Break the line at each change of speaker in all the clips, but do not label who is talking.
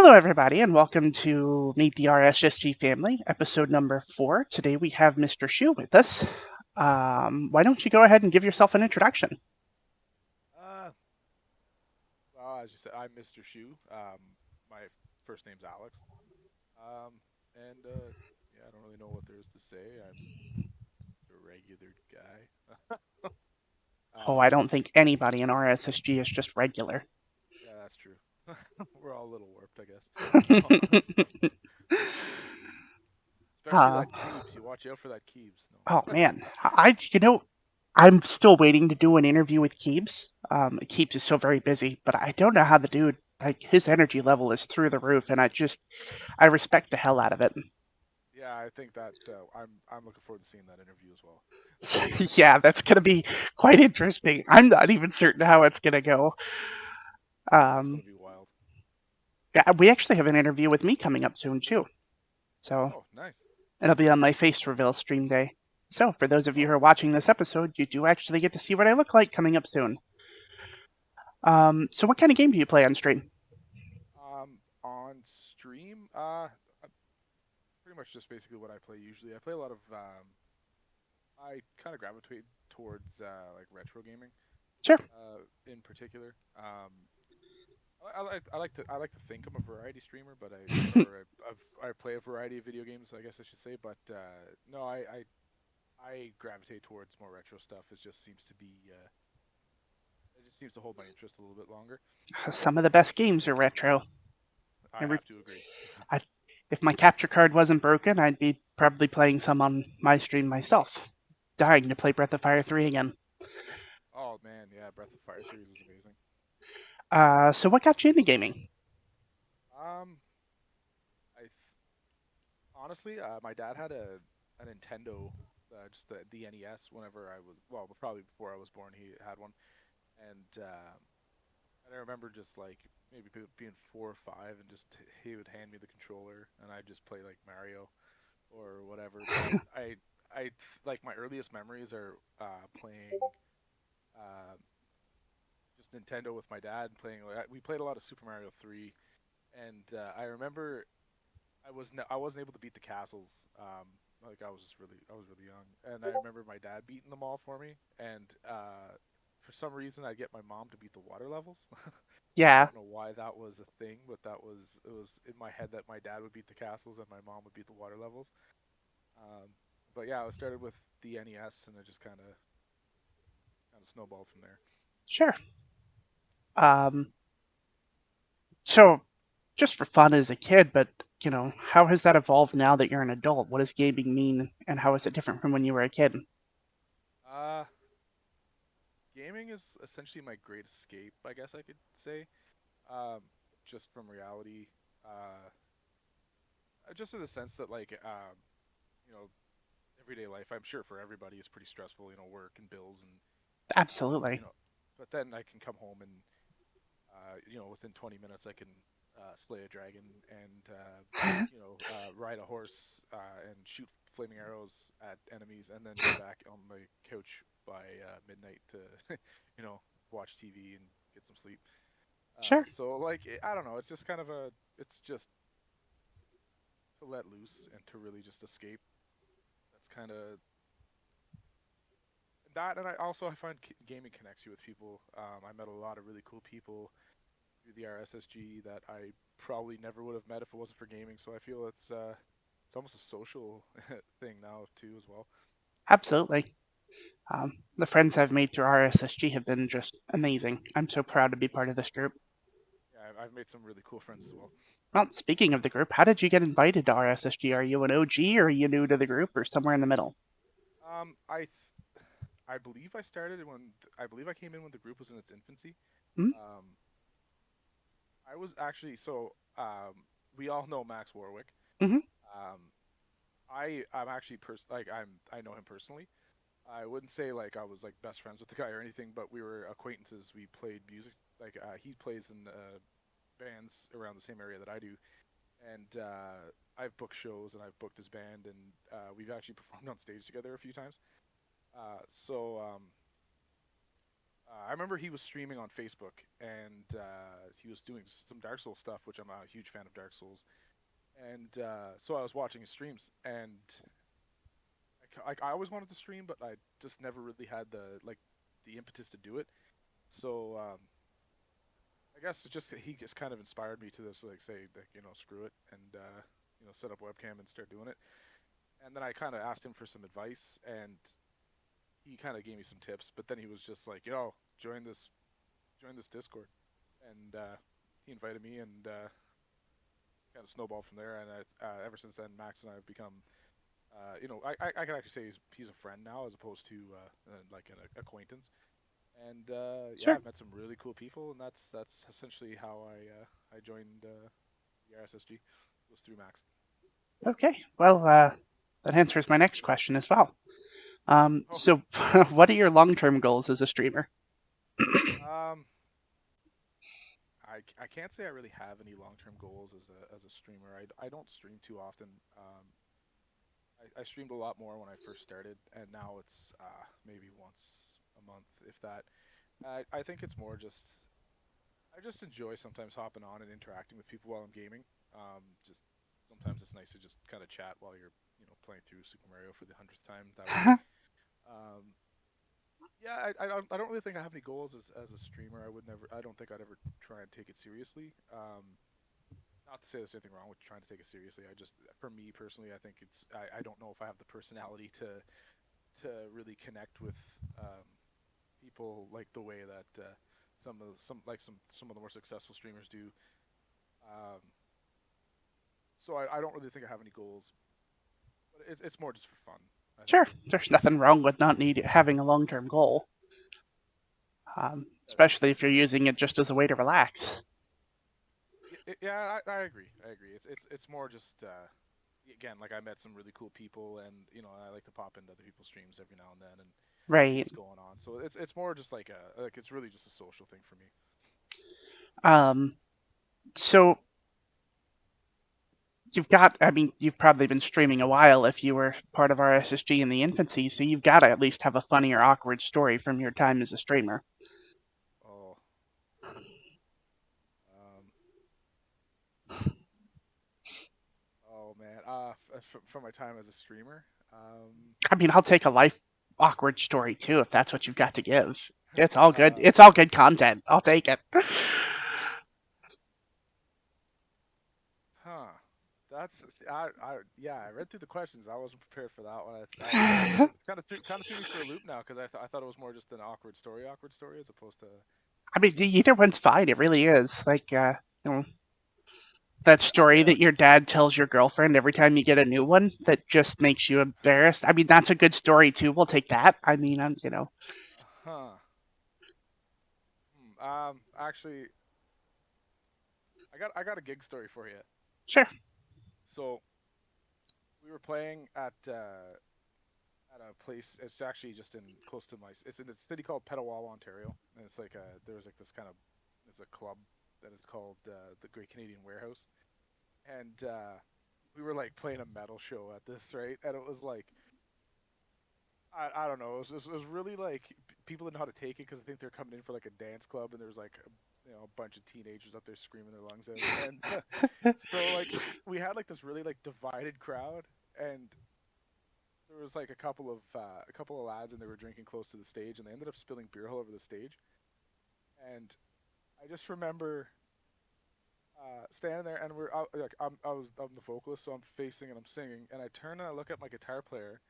Hello, everybody, and welcome to Meet the RSSG family, episode number 4. Today we have Mr. Shoe with us. Why don't you go ahead and give yourself an introduction?
Uh, well, as you said, I'm Mr. Shoe. My first name's Alex. Um, and yeah, I don't really know what there is to say. I'm a regular guy.
Oh, I
Um,
don't think anybody in RSSG is just regular.
yeah, that's true. We're all a little warped, I guess. Especially
uh,
that Keebs. You watch out for that Keebs.
oh,
No.
man. I'm still waiting to do an interview with Keebs. Keebs is so very busy, but I don't know how the dude, his energy level is through the roof, and I respect the hell out of it.
Yeah, I think that I'm looking forward to seeing that interview as well.
Yeah, that's going to be quite interesting. I'm not even certain how it's going to go.
That's
Um,
gonna be wild.
yeah, we actually have an interview with me coming up soon too. So
Oh, nice.
it'll be on my face reveal stream day. So for those of you who
Oh,
are watching this episode, you do actually get to see what I look like coming up soon. So what kind of game do you play on stream?
on stream, pretty much just basically what I play usually. I play a lot of I kind of gravitate towards like retro gaming,
Sure.
in particular. I like to think I'm a variety streamer, but I play a variety of video games, I guess I should say. But no, I gravitate towards more retro stuff. It just seems to hold my interest a little bit longer.
Some of the best games are retro.
I
Every,
have to agree.
I, if my capture card wasn't broken, I'd be probably playing some on my stream myself. Dying to play Breath of Fire 3 again.
Oh man, yeah, Breath of Fire series is amazing.
So what got you into gaming?
Um, honestly, my dad had a Nintendo, just the NES. Whenever I was probably before I was born, he had one, and I remember just like maybe being 4 or 5, and just he would hand me the controller, and I'd just play like Mario or whatever. But I like my earliest memories are playing uh, just Nintendo with my dad, playing. We played a lot of Super Mario 3, and I remember I wasn't able to beat the castles. Like I was really young, and I remember my dad beating them all for me. And for some reason, I get my mom to beat the water levels. I
Yeah,
don't know why that was a thing, but it was in my head that my dad would beat the castles and my mom would beat the water levels. Um, but yeah, I started with the NES, and it just kind of snowballed from there.
sure. Um, so just for fun as a kid, but how has that evolved now that you're an adult? What does gaming mean, and how is it different from when you were a kid?
Uh, Gaming is essentially my great escape, I guess I could say. Um, just from reality. Uh, just in the sense that you know everyday life, I'm sure for everybody is pretty stressful, work and bills and
Absolutely.
you know but then I can come home and within 20 minutes I can slay a dragon and ride a horse and shoot flaming arrows at enemies and then be back on my couch by midnight to you know watch TV and get some sleep.
Sure.
So like I don't know, it's just to let loose and to really just escape. That's kind of that, and I find gaming connects you with people. I met a lot of really cool people through the RSSG that I probably never would have met if it wasn't for gaming. So I feel it's almost a social thing now too as well.
Absolutely. The friends I've made through RSSG have been just amazing. I'm so proud to be part of this group.
Yeah, I've made some really cool friends as well.
Well, speaking of the group, how did you get invited to RSSG? Are you an OG or are you new to the group or somewhere in the middle?
Um, I th- I believe I believe I came in when the group was in its infancy.
Hmm?
Um, I was actually we all know Max Warwick.
Mm-hmm.
Um, I'm actually I know him personally. I wouldn't say like I was like best friends with the guy or anything, but we were acquaintances. We played music. He plays in bands around the same area that I do, and I've booked shows and I've booked his band, and we've actually performed on stage together a few times. So I remember he was streaming on Facebook, and he was doing some Dark Souls stuff, which I'm a huge fan of Dark Souls. And so I was watching his streams, and I always wanted to stream, but I just never really had the impetus to do it. So I guess he just kind of inspired me to this, like say like screw it and set up webcam and start doing it. And then I kind of asked him for some advice, and he kind of gave me some tips. But then he was just like, join this Discord, and he invited me, and kind of snowballed from there. And ever since then, Max and I have become, I can actually say he's a friend now as opposed to like an acquaintance. And yeah,
Sure.
I've met some really cool people, and that's essentially how I joined the RSSG. Was through Max.
Okay. Well, that answers my next question as well.
Oh,
So, what are your long-term goals as a streamer?
um, I can't say I really have any long term goals as a streamer. I don't stream too often. I streamed a lot more when I first started, and now it's maybe once a month, if that. I think it's more just I just enjoy sometimes hopping on and interacting with people while I'm gaming. Just sometimes it's nice to just kind of chat while you're playing through Super Mario for the 100th time that week. Um, yeah, I don't really think I have any goals as a streamer. I don't think I'd ever try and take it seriously. Not to say there's anything wrong with trying to take it seriously. For me personally, I think I don't know if I have the personality to really connect with um, people like the way that some of the more successful streamers do. Um, so I don't really think I have any goals, but it's more just for fun, I think.
Sure. There's nothing wrong with not need having a long-term goal, especially if you're using it just as a way to relax.
Yeah, I agree. I agree. It's more just again, like I met some really cool people, and I like to pop into other people's streams every now and then and see
Right.
what's going on. So it's more just like it's really just a social thing for me.
Um, so I mean, you've probably been streaming a while if you were part of RSSG in the infancy, so you've got to at least have a funny or awkward story from your time as a streamer.
Oh, um, oh man. From my time as a streamer.
I mean, I'll take a life awkward story too if that's what you've got to give. It's all good.
uh,
It's all good content. I'll take it.
huh. Yeah. I read through the questions. I wasn't prepared for that one. It's kind of threw me for a loop now because I thought it was more just an awkward story as opposed to
I mean, either one's fine. It really is. Like, you know, that story
yeah.
that your dad tells your girlfriend every time you get a new one that just makes you embarrassed. I mean, that's a good story too. We'll take that. I mean,
Huh. Actually, I got a gig story for you.
sure.
So we were playing at a place. It's actually just in close to my. It's in a city called Petawawa, Ontario, and it's like there's like this kind of there's a club that is called the Great Canadian Warehouse, and we were like playing a metal show at this, right, and it was like I don't know. It was really like people didn't know how to take it because I think they're coming in for like a dance club, and there was like a bunch of teenagers up there screaming their lungs out, and so like we had like this really like divided crowd, and there was like a couple of lads, and they were drinking close to the stage, and they ended up spilling beer all over the stage, and I just remember standing there, and I'm the vocalist, so I'm facing and I'm singing, and I turn and I look at my guitar player,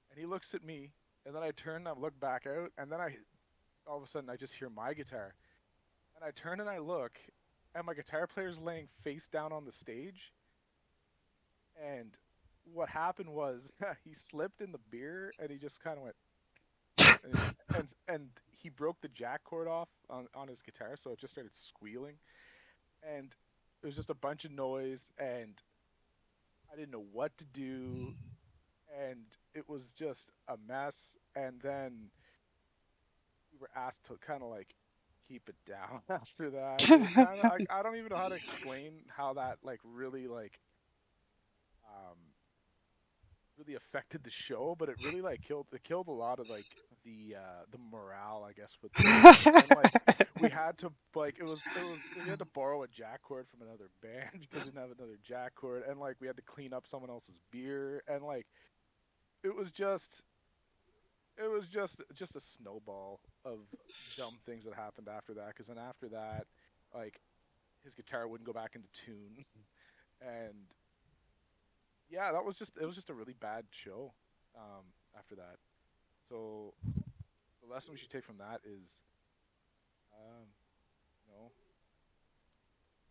and he looks at me, and then I turn and I look back out, and then I all of a sudden I just hear my guitar, and I turn and I look, and my guitar player's laying face down on the stage, and what happened was he slipped in the beer, and he just kind of went, and he broke the jack cord off on his guitar, so it just started squealing, and it was just a bunch of noise, and I didn't know what to do, and it was just a mess, and then we were asked to kind of like keep it down after that. It kind of I don't even know how to explain how that like really like um really affected the show, but it really like killed a lot of like the morale, I guess, with the band. And like we had to like it was we had to borrow a jack cord from another band because we didn't have another jack cord, and like we had to clean up someone else's beer, and like it was just it was just a snowball of dumb things that happened after that. Because then after that, like his guitar wouldn't go back into tune, and yeah, it was just a really bad show. After that, so the lesson we should take from that is, um, you know,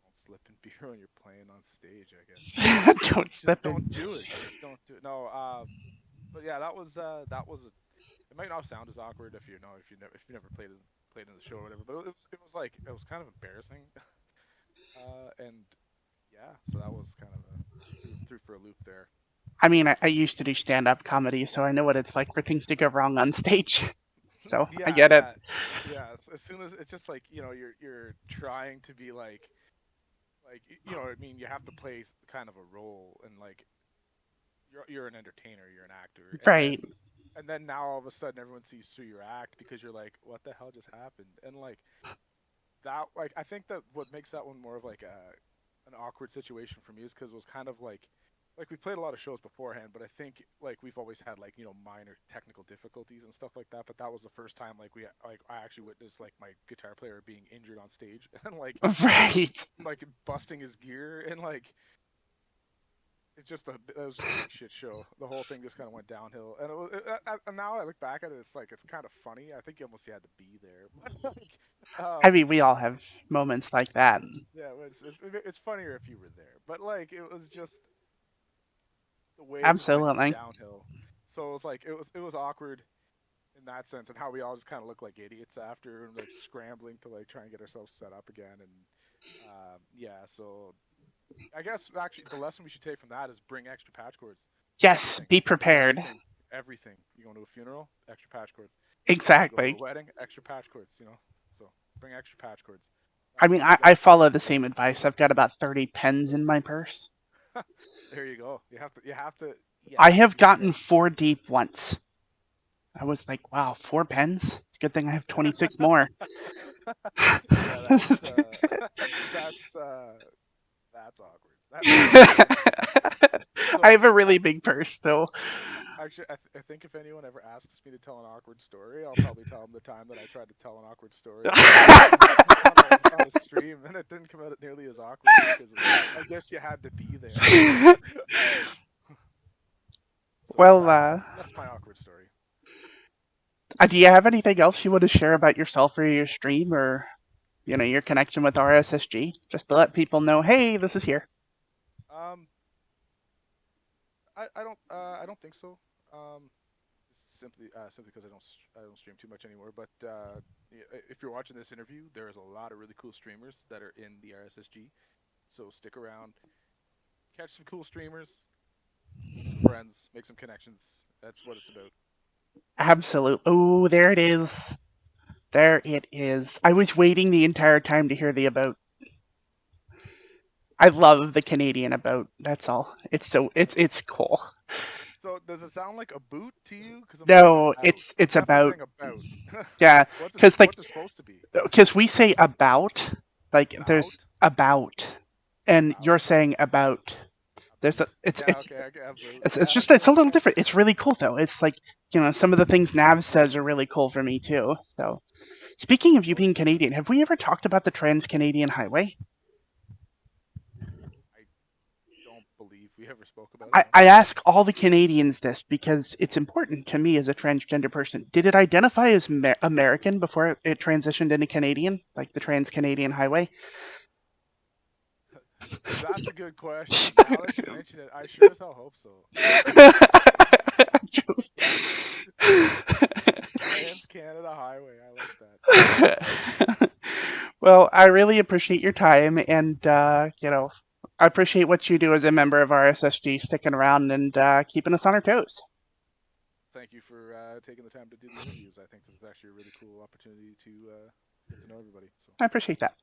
don't slip in beer when you're playing on stage. I guess
Don't
just
slip
don't
in.
do it. Just don't do it. No, but yeah, that was a. It might not sound as awkward if you know if you never played in the show or whatever, but it was like it was kind of embarrassing. And yeah, so that was kind of a threw for a loop there.
I mean, I used to do stand-up comedy, so I know what it's like for things to go wrong on stage. So I
Yeah,
get it.
yeah, yeah. As soon as it's just like you're trying to be you know what I mean, you have to play kind of a role, and like you're an entertainer, you're an actor,
Right.
and then now all of a sudden everyone sees through your act because you're like, what the hell just happened? And like that, like I think that what makes that one more of like an awkward situation for me is because it was kind of like we played a lot of shows beforehand, but I think like we've always had like minor technical difficulties and stuff like that. But that was the first time like I actually witnessed like my guitar player being injured on stage and
Right.
like busting his gear, and like it was just a big shit show. The whole thing just kind of went downhill, and and now I look back at it, it's like it's kind of funny. I think you almost had to be there, but like,
I
um,
mean, we all have moments like that.
yeah, it's funnier if you were there. But like it was just the way it just went
Absolutely.
downhill. So it was like it was awkward in that sense, and how we all just kind of looked like idiots after, and like scrambling to like try and get ourselves set up again. And yeah, so I guess actually the lesson we should take from that is bring extra patch cords to
Yes,
everything,
be prepared.
everything, everything. You go to a funeral, extra patch cords. You go to a
Exactly.
wedding, extra patch cords. So bring extra patch cords.
I
That's
mean,
what we
I
got from
follow
this
the same
case.
advice. I've got about 30 pens in my purse.
There you go.
I
Yes,
have
you have to.
gotten 4 deep once. I was like, wow, 4 pens? It's a good thing I have 26 more.
Yeah, that's awkward. That's awkward.
I
So
have a really big purse, though.
actually, I think if anyone ever asks me to tell an awkward story, I'll probably tell them the time that I tried to tell an awkward story on a stream, and it didn't come out nearly as awkward because I guess you had to be there. So
Well,
that's my awkward story.
do you have anything else you want to share about yourself or your stream or, your connection with RSSG? Just to let people know, hey, this is here.
Um, I don't think so. Um, simply because I don't stream too much anymore. But if you're watching this interview, there's a lot of really cool streamers that are in the RSSG. So stick around, catch some cool streamers, make some friends, make some connections. That's what it's about.
Absolute. Oh, there it is. There it is. I was waiting the entire time to hear the about. I love the Canadian about. That's all. It's cool.
So does it sound like a boot to you? Because I'm saying
No,
about.
it's
I'm definitely
about.
saying about.
Yeah, because
What's it supposed to be?
we say about, like there's
About
about, and
about
you're saying about.
a
There's
boot.
a, it's
Yeah,
it's
okay, I get a boot.
it's
Yeah,
just
okay,
it's a little
okay.
different. It's really cool though. It's like some of the things Nav says are really cool for me too. So speaking of you
Oh,
being Canadian, have we ever talked about the Trans Canadian Highway?
I don't believe we ever spoke about it.
I,
No.
I ask all the Canadians this because it's important to me as a transgender person. Did it identify as American before it transitioned into Canadian, like the Trans Canadian Highway?
That's a good question. Now that you mention it, I sure as hell hope so.
Just-
Trans Canada Highway. I like that.
well, I really appreciate your time, and I appreciate what you do as a member of RSSG, sticking around and keeping us on our toes.
Thank you for taking the time to do the interviews. I think this is actually a really cool opportunity to get to know everybody. So
I appreciate that.